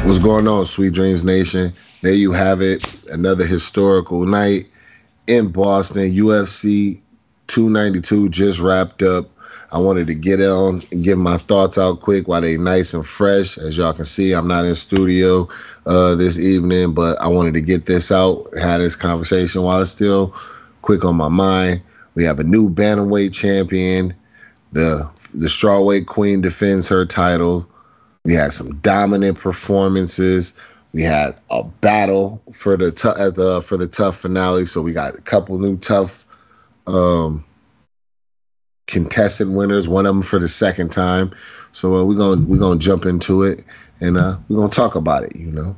What's going on, Sweet Dreams Nation? There you have it. Another historical night in Boston. UFC 292 just wrapped up. I wanted to get on and give my thoughts out quick while they nice and fresh. As y'all can see, I'm not in studio this evening, but I wanted to get this out, have this conversation while it's still quick on my mind. We have a new bantamweight champion. The strawweight queen defends her title. We had some dominant performances. We had a battle for the TUF finale. So we got a couple new TUF contestant winners. One of them for the second time. So we're gonna jump into it and we're gonna talk about it. You know,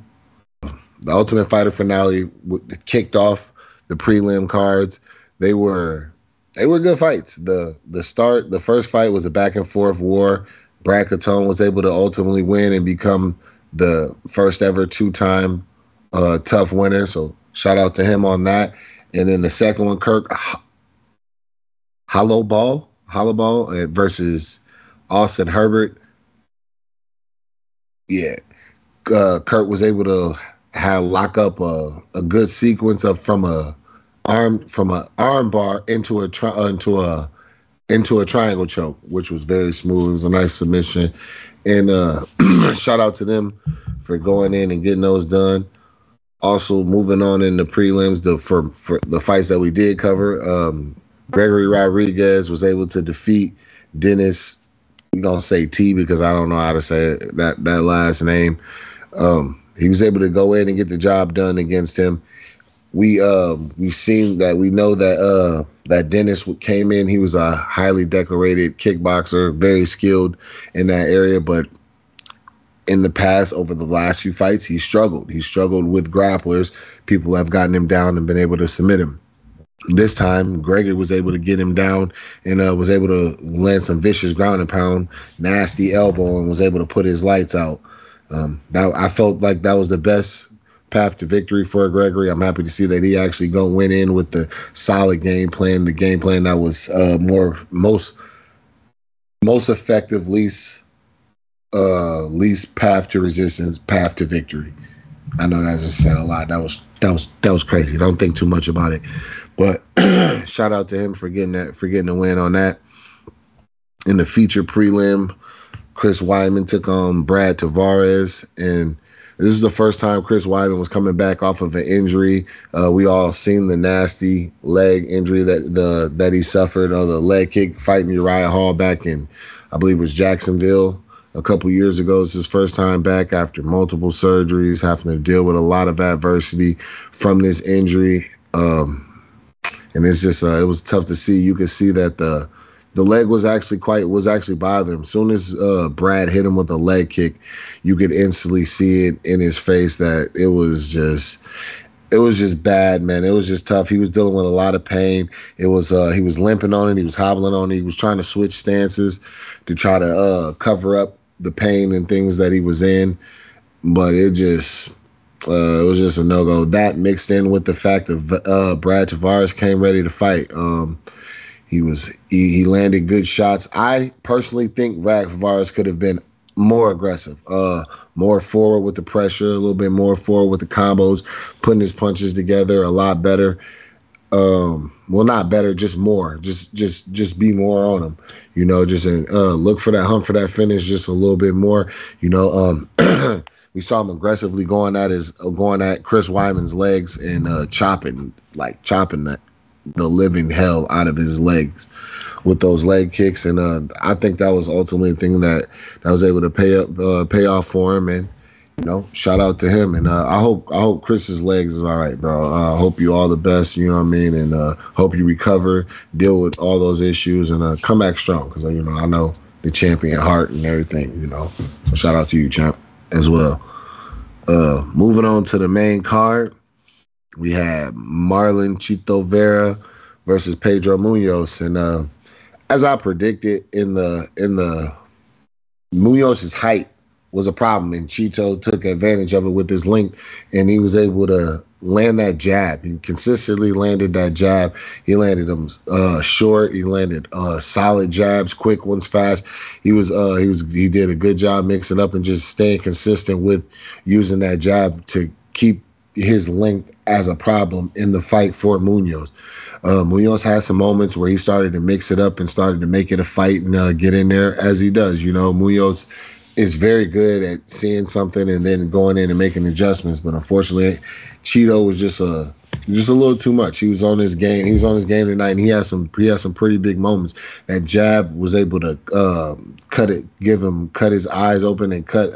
the Ultimate Fighter finale kicked off the prelim cards. They were good fights. The first fight was a back and forth war. Brad Catone was able to ultimately win and become the first ever two-time TUF winner. So shout out to him on that. And then the second one, Kirk Hollowball versus Austin Herbert. Yeah, Kurt was able to lock up a good sequence from an arm bar into a triangle choke, which was very smooth. It was a nice submission. And shout out to them for going in and getting those done. Also, moving on in the prelims, for the fights that we did cover, Gregory Rodriguez was able to defeat Dennis. We're going to say T because I don't know how to say that last name. He was able to go in and get the job done against him. We've seen that. We know that that Dennis came in. He was a highly decorated kickboxer, very skilled in that area. But in the past, over the last few fights, he struggled. He struggled with grapplers. People have gotten him down and been able to submit him. This time, Gregory was able to get him down and was able to land some vicious ground and pound, nasty elbow, and was able to put his lights out. I felt like that was the best path to victory for Gregory. I'm happy to see that he actually went in with the solid game plan, the game plan that was most effective, least path to resistance, path to victory. I know that just said a lot. That was crazy. Don't think too much about it, but shout out to him for getting the win on that. In the feature prelim, Chris Weidman took on Brad Tavares, and this is the first time Chris Weidman was coming back off of an injury. We all seen the nasty leg injury that he suffered on the leg kick fighting Uriah Hall back in, I believe it was Jacksonville a couple years ago. It's his first time back after multiple surgeries, having to deal with a lot of adversity from this injury. And it's just it was tough to see. You could see that the leg was actually bothering him. As soon as Brad hit him with a leg kick, you could instantly see it in his face that it was just bad, man. It was just tough. He was dealing with a lot of pain. It was he was limping on it. He was hobbling on it. He was trying to switch stances to try to cover up the pain and things that he was in, but it was just a no-go. That mixed in with the fact that Brad Tavares came ready to fight. He landed good shots. I personally think Brad Tavares could have been more aggressive, more forward with the pressure, a little bit more forward with the combos, putting his punches together a lot better. Well, not better, just more. Just be more on him. You know, just look for that hump for that finish just a little bit more. You know, we saw him aggressively going at Chris Weidman's legs and chopping the living hell out of his legs with those leg kicks. And I think that was ultimately the thing that was able to pay off for him. And you know, shout out to him, and I hope Chris's legs is all right, bro. I hope you all the best, you know what I mean, and hope you recover, deal with all those issues, and come back strong, because you know I know the champion heart and everything, you know. So shout out to you, champ, as well. Moving on to the main card, we had Marlon Chito Vera versus Pedro Munoz, and as I predicted in the Munoz's height was a problem, and Cheeto took advantage of it with his length, and he was able to land that jab. He consistently landed that jab. He landed them short. He landed solid jabs, quick ones, fast. He did a good job mixing up and just staying consistent with using that jab to keep his length as a problem in the fight for Munoz. Munoz had some moments where he started to mix it up and started to make it a fight and get in there as he does. You know, Munoz is very good at seeing something and then going in and making adjustments. But unfortunately, Cheeto was just a little too much. He was on his game. He was on his game tonight, and he had some pretty big moments. That jab was able to cut his eyes open and cut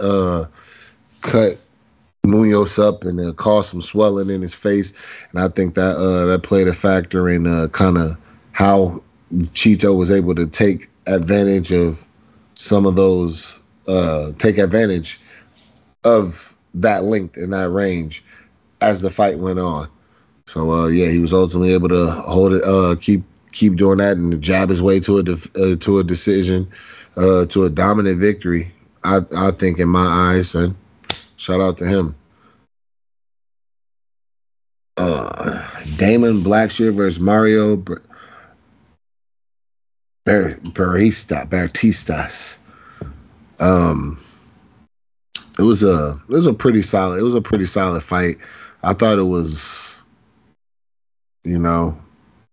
Munoz up and cause some swelling in his face. And I think that that played a factor in kind of how Cheeto was able to take advantage of some of those. Take advantage of that length and that range as the fight went on. So he was ultimately able to hold it, keep doing that, and jab his way to a decision, to a dominant victory. I think in my eyes, and shout out to him. Damon Blackshear versus Mario Batistas. It was a pretty solid fight. I thought it was, it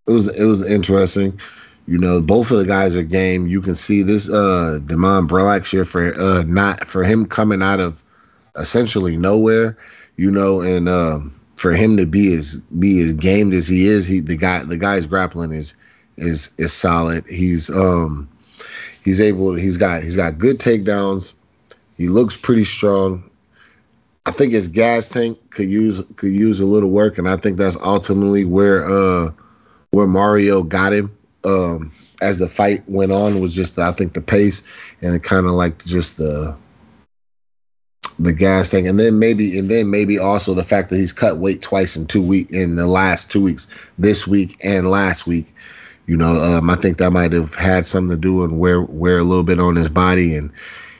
was interesting. Both of the guys are game. You can see this Damon Blackshear for him coming out of essentially nowhere, and for him to be as gamed as he is, the guy's grappling is solid. He's got good takedowns. He looks pretty strong. I think his gas tank could use a little work, and I think that's ultimately where Mario got him as the fight went on, was just I think the pace and kind of like just the gas tank, and then maybe also the fact that he's cut weight twice in the last 2 weeks, this week and last week. I think that might have had something to do and wear a little bit on his body, and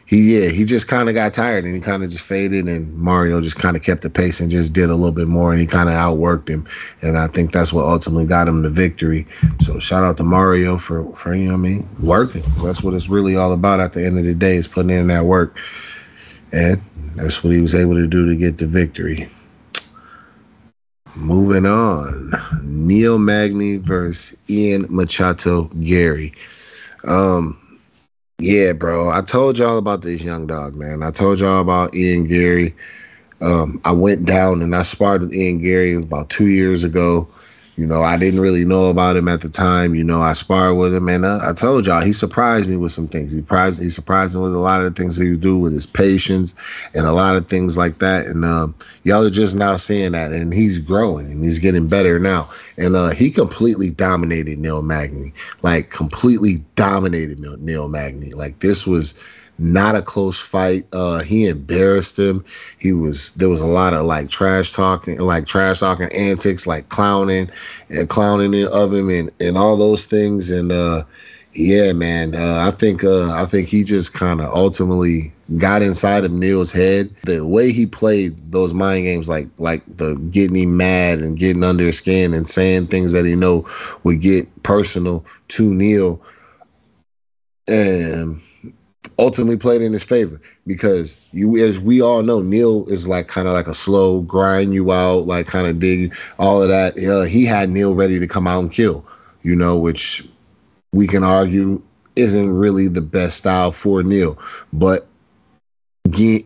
he just kind of got tired and he kind of just faded, and Mario just kind of kept the pace and just did a little bit more, and he kind of outworked him, and I think that's what ultimately got him the victory. So shout out to Mario for working. That's what it's really all about at the end of the day, is putting in that work, and that's what he was able to do to get the victory. Moving on, Neil Magny versus Ian Machado Gary. Yeah, bro. I told y'all about this young dog, man. I told y'all about Ian Gary. I went down and I sparred with Ian Gary. It was about 2 years ago. I didn't really know about him at the time. I sparred with him, and I told y'all he surprised me with some things. He surprised me with a lot of the things he would do with his patience and a lot of things like that. And y'all are just now seeing that, and he's growing and he's getting better now. And he completely dominated Neil Magny, like this was not a close fight. He embarrassed him. There was a lot of trash talking antics, like clowning of him and all those things. And yeah, man, I think he just kind of ultimately got inside of Neil's head. The way he played those mind games, like the getting him mad and getting under his skin and saying things that he know would get personal to Neil, and ultimately played in his favor, because as we all know, Neil is kind of like a slow grind you out, kind of dig all of that. He had Neil ready to come out and kill, which we can argue isn't really the best style for Neil, but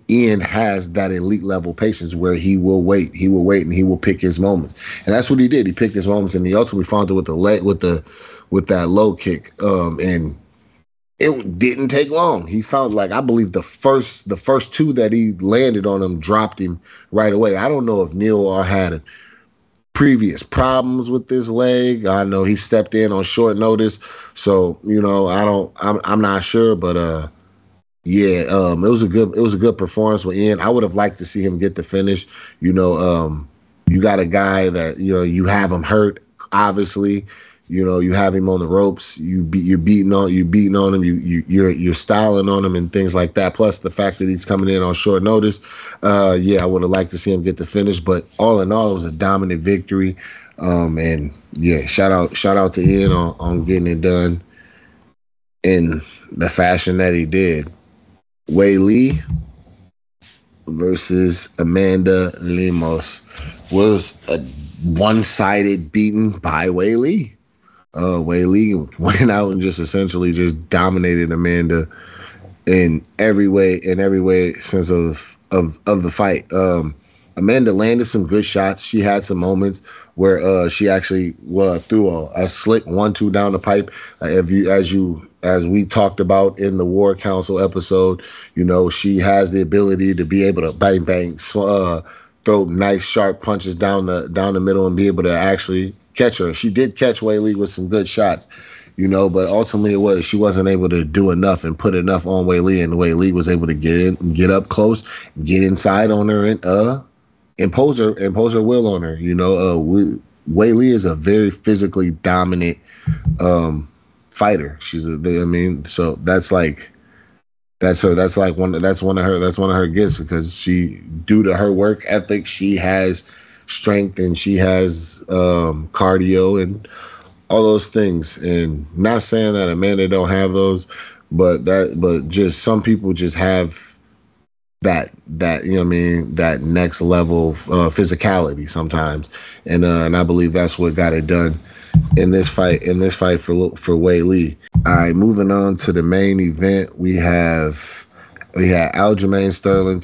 Ian has that elite level patience where he will wait and he will pick his moments, and that's what he did. He picked his moments, and he ultimately found it with that low kick, and it didn't take long. He found, I believe the first two that he landed on him dropped him right away. I don't know if Neil had previous problems with this leg. I know he stepped in on short notice, so I'm not sure, but it was a good performance with Ian. I would have liked to see him get the finish. You got a guy that you have him hurt, obviously. You know, you have him on the ropes. You're beating on him. You're styling on him and things like that. Plus the fact that he's coming in on short notice. Yeah, I would have liked to see him get the finish, but all in all, it was a dominant victory. And yeah, shout out to Ian on getting it done in the fashion that he did. Wei Lee versus Amanda Lemos was a one-sided beating by Wei Lee. Wei Lee went out and just essentially just dominated Amanda in every way since of the fight. Amanda landed some good shots. She had some moments where she actually threw a slick 1-2 down the pipe. As we talked about in the War Council episode, you know, she has the ability to be able to bang throw nice sharp punches down the middle and be able to actually catch her. She did catch Wei Lee with some good shots, you know, but ultimately she wasn't able to do enough and put enough on Wei Lee, and Wei Lee was able to get up close, get inside on her, and impose her will on her. You know, Wei Lee is a very physically dominant fighter. So that's one of her gifts, because she, due to her work ethic, she has strength and she has cardio and all those things. And not saying that Amanda don't have those, but just some people just have that you know what I mean, that next level of physicality sometimes, and I believe that's what got it done in this fight for Wei Lee. All right, moving on to the main event, we had Aljamain Sterling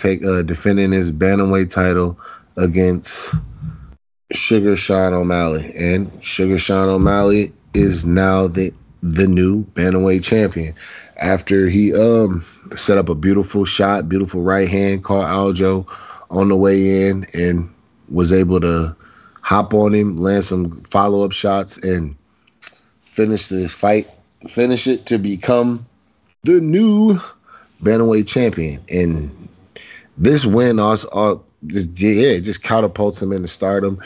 defending his bantamweight title against Sugar Sean O'Malley, and Sugar Sean O'Malley is now the new bantamweight champion after he set up a beautiful right hand, caught Aljo on the way in and was able to hop on him, land some follow-up shots, and finish it to become the new bantamweight champion. And this win also just catapults him into stardom.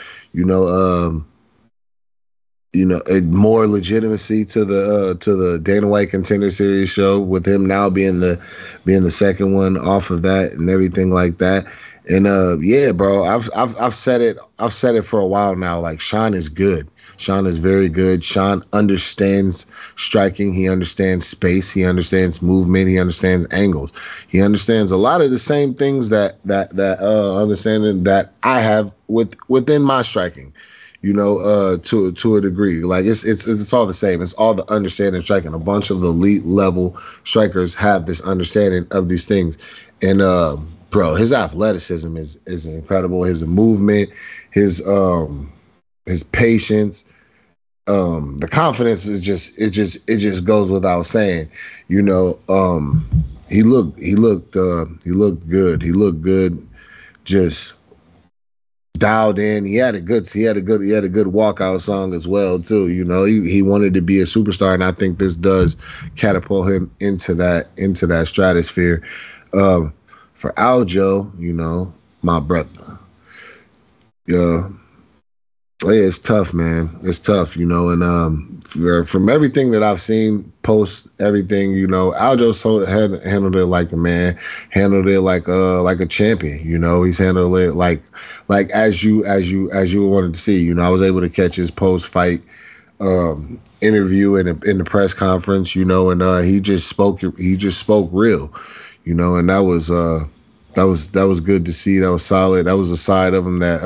More legitimacy to the Dana White Contender Series show, with him now being the second one off of that and everything like that. And yeah, bro, I've said it for a while now. Like, Sean is good. Sean is very good. Sean understands striking. He understands space. He understands movement. He understands angles. He understands a lot of the same things that understanding that I have within my striking. To a degree. Like, it's all the same. It's all the understanding striking. A bunch of the elite level strikers have this understanding of these things. And bro, his athleticism is incredible. His movement, his patience, the confidence is just goes without saying. He looked good. He looked good. Just dialed in. He had a good walkout song as well too. He wanted to be a superstar, and I think this does catapult him into that stratosphere. For Aljo, my brother, yeah, it's tough, man. It's tough, and from everything that I've seen, post everything, Aljo handled it like a man, handled it like a champion. He's handled it like as you wanted to see. I was able to catch his post fight interview in the press conference, and he just spoke real, and that was good to see. That was solid. That was a side of him that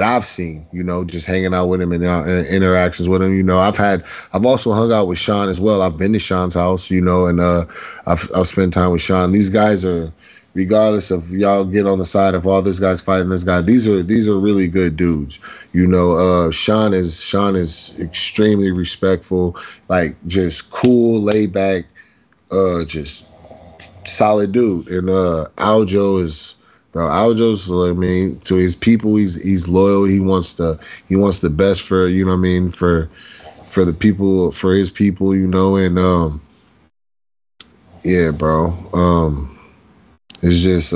I've seen, just hanging out with him and interactions with him. I've also hung out with Sean as well. I've been to Sean's house, and I've spent time with Sean. These guys are, regardless of y'all get on the side of all this guy's fighting this guy, these are really good dudes. Sean is extremely respectful, like, just cool, laid back, just solid dude. And Aljo's, to his people, he's loyal. He wants the best for, for the people, for his people, and yeah, bro. It's just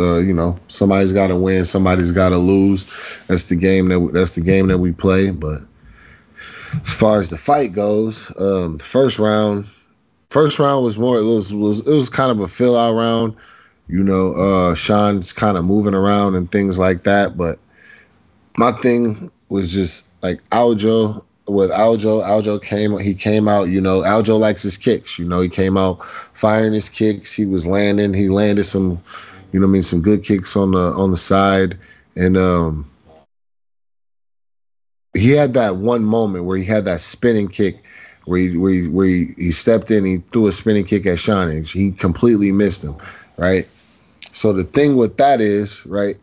somebody's got to win, somebody's got to lose. That's the game that we play. But As far as the fight goes, the first round was more. It was kind of a fill out round. Sean's kind of moving around and things like that. But my thing was just like Aljo. With Aljo came out. Aljo likes his kicks. He came out firing his kicks. He was landing. He landed some, some good kicks on the side, and he had that one moment where he had that spinning kick where he stepped in, he threw a spinning kick at Sean, and he completely missed him, right? So the thing with that is, right,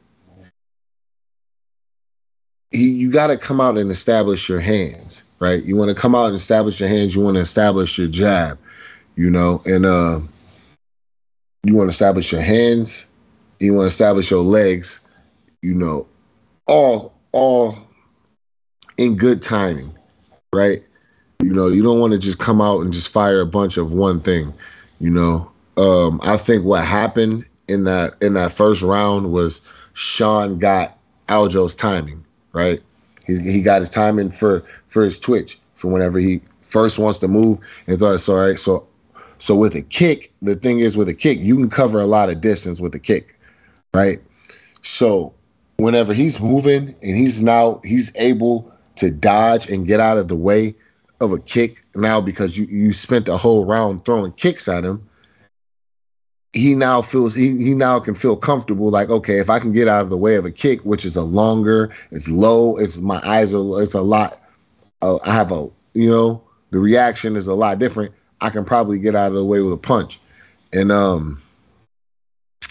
you got to come out and establish your hands, right? You want to come out and establish your hands. You want to establish your jab, and you want to establish your hands. You want to establish your legs, all in good timing, right? You don't want to just come out and just fire a bunch of one thing. I think what happened in that first round was Sean got Aljo's timing, right? He got his timing for his twitch, for whenever he first wants to move, and thought it's all right. So with a kick, the thing is, with a kick, you can cover a lot of distance with a kick, right? So whenever he's moving and he's able to dodge and get out of the way of a kick now, because you spent a whole round throwing kicks at him, he now can feel comfortable, like, okay, if I can get out of the way of a kick, which is it's low, it's a lot, I have the reaction is a lot different. I can probably get out of the way with a punch. And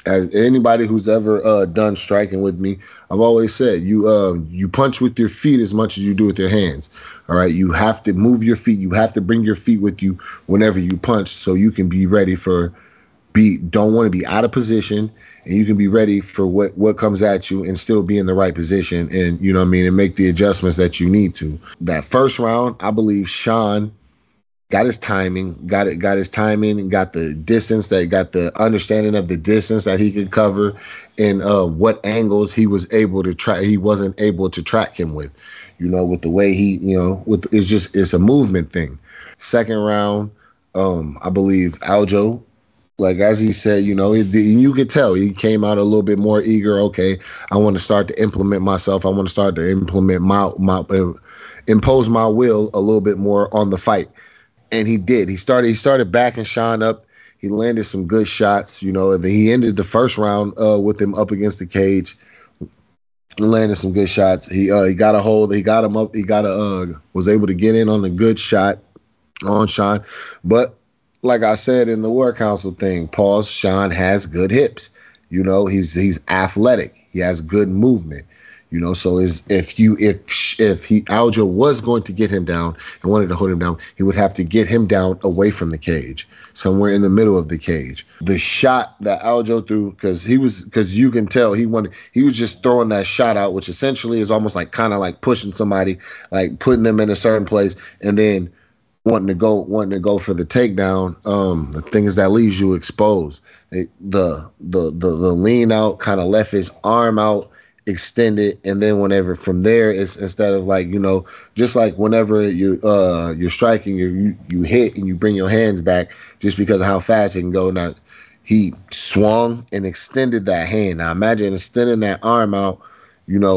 as anybody who's ever done striking with me, I've always said, you punch with your feet as much as you do with your hands. All right, you have to move your feet. You have to bring your feet with you whenever you punch, so you can be ready don't want to be out of position, and you can be ready for what comes at you and still be in the right position, and and make the adjustments that you need to. That first round, I believe Sean got his timing, and got the distance, got the understanding of the distance that he could cover, and what angles he was able to try. He wasn't able to track him with, with the way it's a movement thing. Second round, I believe Aljo, like as he said, you could tell he came out a little bit more eager. Okay, I want to start to implement myself. I want to start to implement impose my will a little bit more on the fight. And he did. He started backing Sean up. He landed some good shots, and then he ended the first round with him up against the cage. He landed some good shots. He got a hold. He got him up. He was able to get in on a good shot on Sean. But like I said in the War Council thing, pause, Sean has good hips. He's athletic. He has good movement. So if Aljo was going to get him down and wanted to hold him down, he would have to get him down away from the cage, somewhere in the middle of the cage. The shot that Aljo threw, because you can tell he was just throwing that shot out, which essentially is almost like kind of like pushing somebody, like putting them in a certain place, and then wanting to go for the takedown. The thing is that leaves you exposed. The lean out kind of left his arm out extended, and then whenever from there, it's instead of like, just like whenever you're striking, you hit and you bring your hands back just because of how fast it can go. Now he swung and extended that hand. Now imagine extending that arm out,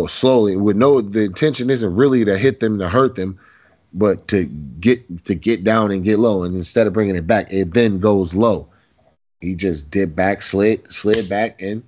slowly, with the intention isn't really to hit them, to hurt them, but to get down and get low. And instead of bringing it back, it then goes low. He just did back, slid back, and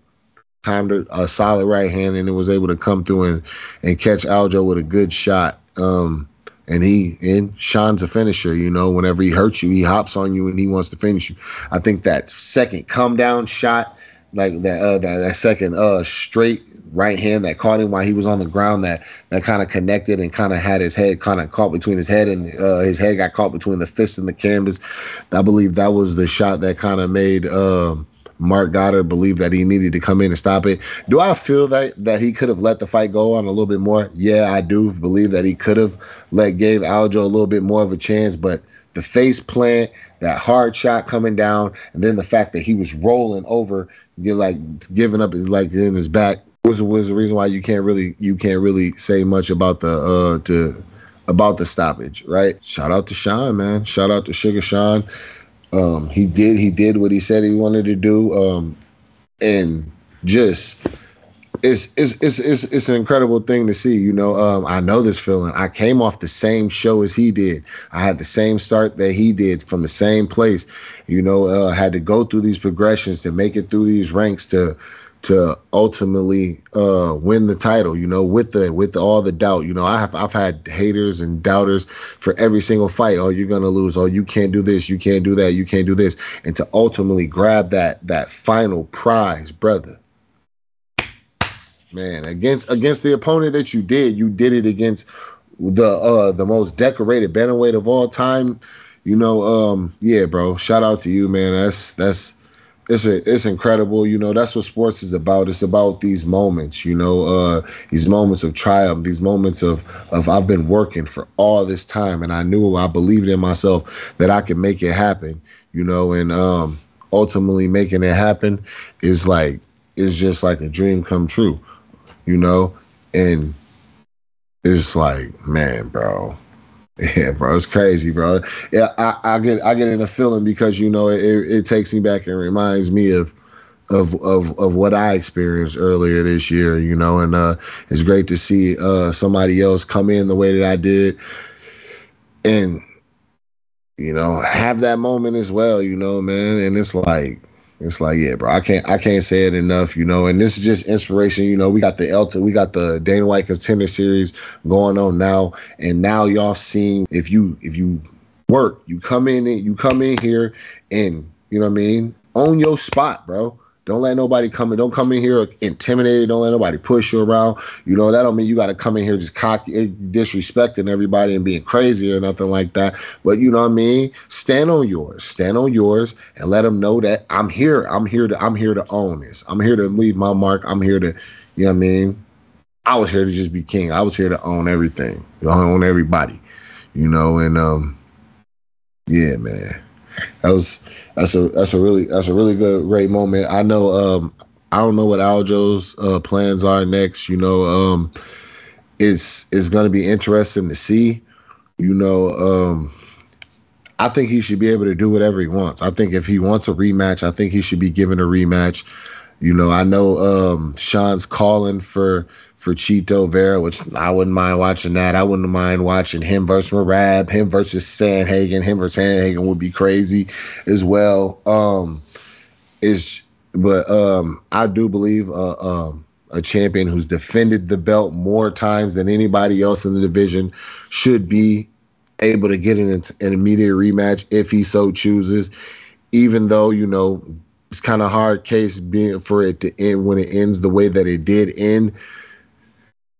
timed a solid right hand, and it was able to come through and catch Aljo with a good shot. And Sean's a finisher. Whenever he hurts you, he hops on you and he wants to finish you. I think that second come down shot, like that second straight right hand that caught him while he was on the ground, that kind of connected and kind of had his head kind of caught between his head, and his head got caught between the fist and the canvas. I believe that was the shot that kind of made Mark Goddard believed that he needed to come in and stop it. Do I feel that he could have let the fight go on a little bit more? Yeah, I do believe that he could have gave Aljo a little bit more of a chance, but the face plant, that hard shot coming down, and then the fact that he was rolling over, giving up in his back was the reason why you can't really say much about about the stoppage, right? Shout out to Sean, man. Shout out to Sugar Sean. He did what he said he wanted to do. And just it's an incredible thing to see. I know this feeling. I came off the same show as he did. I had the same start that he did from the same place. Had to go through these progressions to make it through these ranks to ultimately win the title. With all the doubt. I've had haters and doubters for every single fight. Oh, you're gonna lose. Oh, you can't do this. You can't do that. You can't do this. And to ultimately grab that final prize, brother. Man, against the opponent that you did it against the most decorated bantamweight of all time. Yeah, bro. Shout out to you, man. It's incredible. That's what sports is about. It's about these moments, these moments of triumph, these moments of I've been working for all this time, and I believed in myself that I could make it happen, and ultimately making it happen is just like a dream come true. And it's like, man, bro. Yeah, bro, it's crazy, bro. Yeah, I get in a feeling because it takes me back and reminds me of what I experienced earlier this year, and it's great to see somebody else come in the way that I did and have that moment as well, man. And it's like, yeah, bro. I can't say it enough, And this is just inspiration. We got the Dana White Contender Series going on now, and now y'all seeing if you work, you come in here, and own your spot, bro. Don't let nobody come in. Don't come in here intimidated. Don't let nobody push you around. That don't mean you got to come in here just cocky, disrespecting everybody and being crazy or nothing like that. But stand on yours, and let them know that I'm here. I'm here to own this. I'm here to leave my mark. I'm here to, I was here to just be king. I was here to own everything, own everybody, and yeah, man. That's a really good great moment. I know I don't know what Aljo's plans are next. It's gonna be interesting to see. I think he should be able to do whatever he wants. I think if he wants a rematch, I think he should be given a rematch. I know Sean's calling for Chito Vera, which I wouldn't mind watching that. I wouldn't mind watching him versus Marab, him versus Sandhagen. Him versus Sandhagen would be crazy as well. I do believe a champion who's defended the belt more times than anybody else in the division should be able to get an immediate rematch if he so chooses, even though, it's kind of hard case being for it to end when it ends the way that it did end.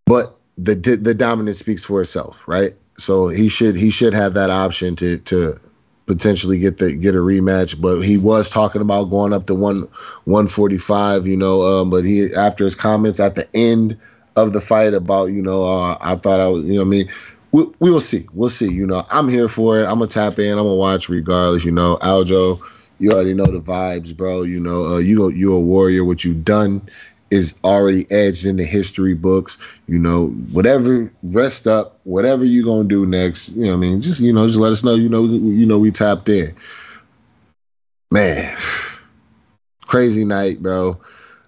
But the dominance speaks for itself, right? So he should have that option to potentially get a rematch. But he was talking about going up to 145, but he, after his comments at the end of the fight about, I thought I was, we will see. We'll see. I'm here for it. I'm gonna tap in. I'm gonna watch regardless. Aljo, you already know the vibes, bro. You're a warrior. What you've done is already edged in the history books. Whatever, rest up. Whatever you gonna do next, just let us know. We tapped in. Man, crazy night, bro.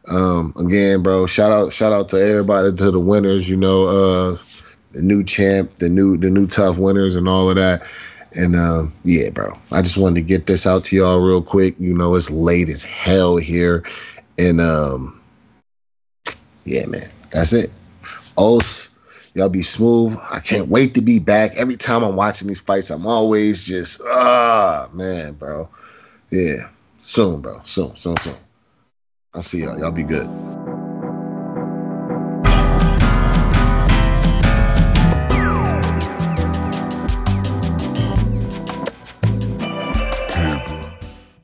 Again, bro. Shout out to everybody, to the winners. The new champ, the new TUF winners, and all of that. And yeah, bro, I just wanted to get this out to y'all real quick. It's late as hell here, and yeah, man, that's it. Os, y'all be smooth. I can't wait to be back. Every time I'm watching these fights, I'm always just man, bro. Yeah, soon, bro. Soon. I'll see y'all. Y'all be good.